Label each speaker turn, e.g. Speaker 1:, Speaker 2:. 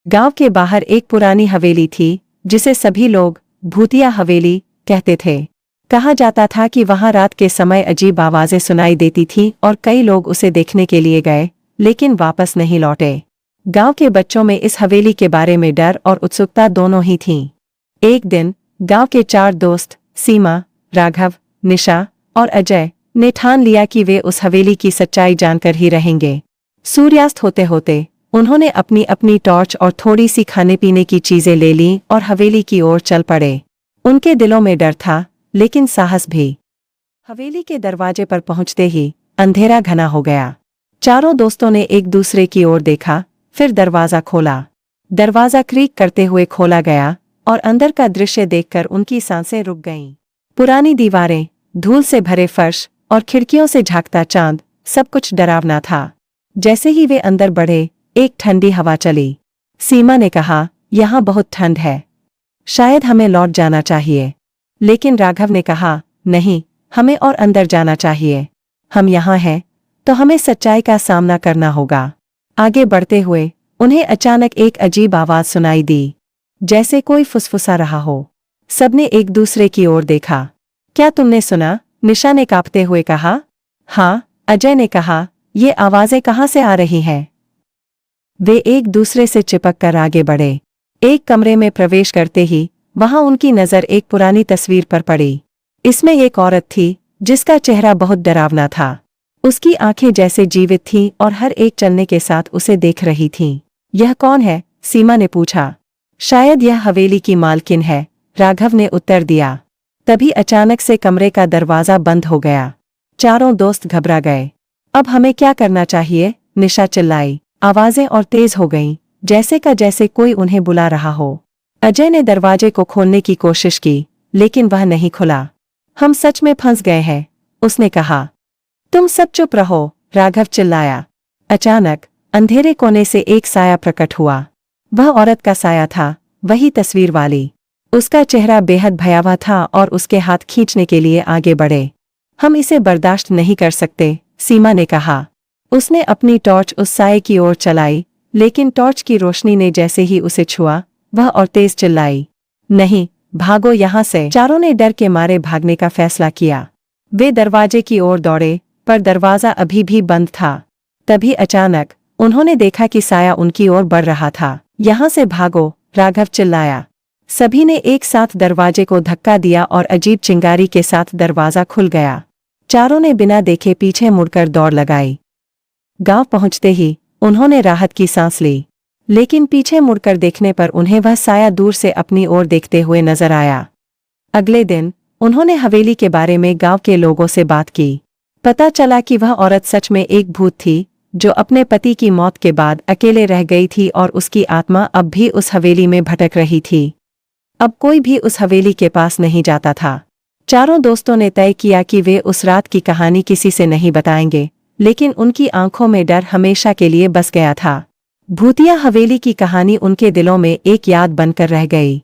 Speaker 1: गांव के बाहर एक पुरानी हवेली थी जिसे सभी लोग भूतिया हवेली कहते थे। कहा जाता था कि वहां रात के समय अजीब आवाजें सुनाई देती थीं और कई लोग उसे देखने के लिए गए लेकिन वापस नहीं लौटे। गांव के बच्चों में इस हवेली के बारे में डर और उत्सुकता दोनों ही थीं। एक दिन गांव के 4 दोस्त सीमा, राघव, निशा और अजय ने ठान लिया कि वे उस हवेली की सच्चाई जानकर ही रहेंगे। सूर्यास्त होते होते उन्होंने अपनी अपनी टॉर्च और थोड़ी सी खाने पीने की चीजें ले लीं और हवेली की ओर चल पड़े। उनके दिलों में डर था लेकिन साहस भी। हवेली के दरवाजे पर पहुंचते ही अंधेरा घना हो गया। चारों दोस्तों ने एक दूसरे की ओर देखा, फिर दरवाजा खोला। दरवाजा क्रीक करते हुए खोला गया और अंदर का दृश्य देखकर उनकी सांसें रुक गईं। पुरानी दीवारें, धूल से भरे फर्श और खिड़कियों से झांकता चांद, सब कुछ डरावना था। जैसे ही वे अंदर बढ़े, एक ठंडी हवा चली। सीमा ने कहा, यहाँ बहुत ठंड है, शायद हमें लौट जाना चाहिए। लेकिन राघव ने कहा, नहीं, हमें और अंदर जाना चाहिए। हम यहाँ हैं तो हमें सच्चाई का सामना करना होगा। आगे बढ़ते हुए उन्हें अचानक एक अजीब आवाज सुनाई दी, जैसे कोई फुसफुसा रहा हो। सबने एक दूसरे की ओर देखा। क्या तुमने सुना? निशा ने कांपते हुए कहा। हाँ, अजय ने कहा, ये आवाजें कहाँ से आ रही हैं? वे एक दूसरे से चिपक कर आगे बढ़े। एक कमरे में प्रवेश करते ही वहां उनकी नजर एक पुरानी तस्वीर पर पड़ी। इसमें एक औरत थी जिसका चेहरा बहुत डरावना था। उसकी आंखें जैसे जीवित थीं और हर एक चलने के साथ उसे देख रही थीं। यह कौन है? सीमा ने पूछा। शायद यह हवेली की मालकिन है, राघव ने उत्तर दिया। तभी अचानक से कमरे का दरवाजा बंद हो गया। चारों दोस्त घबरा गए। अब हमें क्या करना चाहिए? निशा चिल्लाई। आवाजें और तेज हो गईं, जैसे कोई उन्हें बुला रहा हो। अजय ने दरवाजे को खोलने की कोशिश की लेकिन वह नहीं खुला। हम सच में फंस गए हैं, उसने कहा। तुम सब चुप रहो, राघव चिल्लाया। अचानक अंधेरे कोने से एक साया प्रकट हुआ। वह औरत का साया था, वही तस्वीर वाली। उसका चेहरा बेहद भयावह था और उसके हाथ खींचने के लिए आगे बढ़े। हम इसे बर्दाश्त नहीं कर सकते, सीमा ने कहा। उसने अपनी टॉर्च उस साये की ओर चलाई लेकिन टॉर्च की रोशनी ने जैसे ही उसे छुआ, वह और तेज चिल्लाई, नहीं, भागो यहाँ से। चारों ने डर के मारे भागने का फैसला किया। वे दरवाजे की ओर दौड़े पर दरवाजा अभी भी बंद था। तभी अचानक उन्होंने देखा कि साया उनकी ओर बढ़ रहा था। यहाँ से भागो, राघव चिल्लाया। सभी ने एक साथ दरवाजे को धक्का दिया और अजीब चिंगारी के साथ दरवाजा खुल गया। चारों ने बिना देखे पीछे मुड़कर दौड़ लगाई। गांव पहुंचते ही उन्होंने राहत की सांस ली, लेकिन पीछे मुड़कर देखने पर उन्हें वह साया दूर से अपनी ओर देखते हुए नजर आया। अगले दिन उन्होंने हवेली के बारे में गांव के लोगों से बात की। पता चला कि वह औरत सच में एक भूत थी जो अपने पति की मौत के बाद अकेले रह गई थी और उसकी आत्मा अब भी उस हवेली में भटक रही थी। अब कोई भी उस हवेली के पास नहीं जाता था। चारों दोस्तों ने तय किया कि वे उस रात की कहानी किसी से नहीं बताएंगे, लेकिन उनकी आंखों में डर हमेशा के लिए बस गया था। भूतिया हवेली की कहानी उनके दिलों में एक याद बनकर रह गई।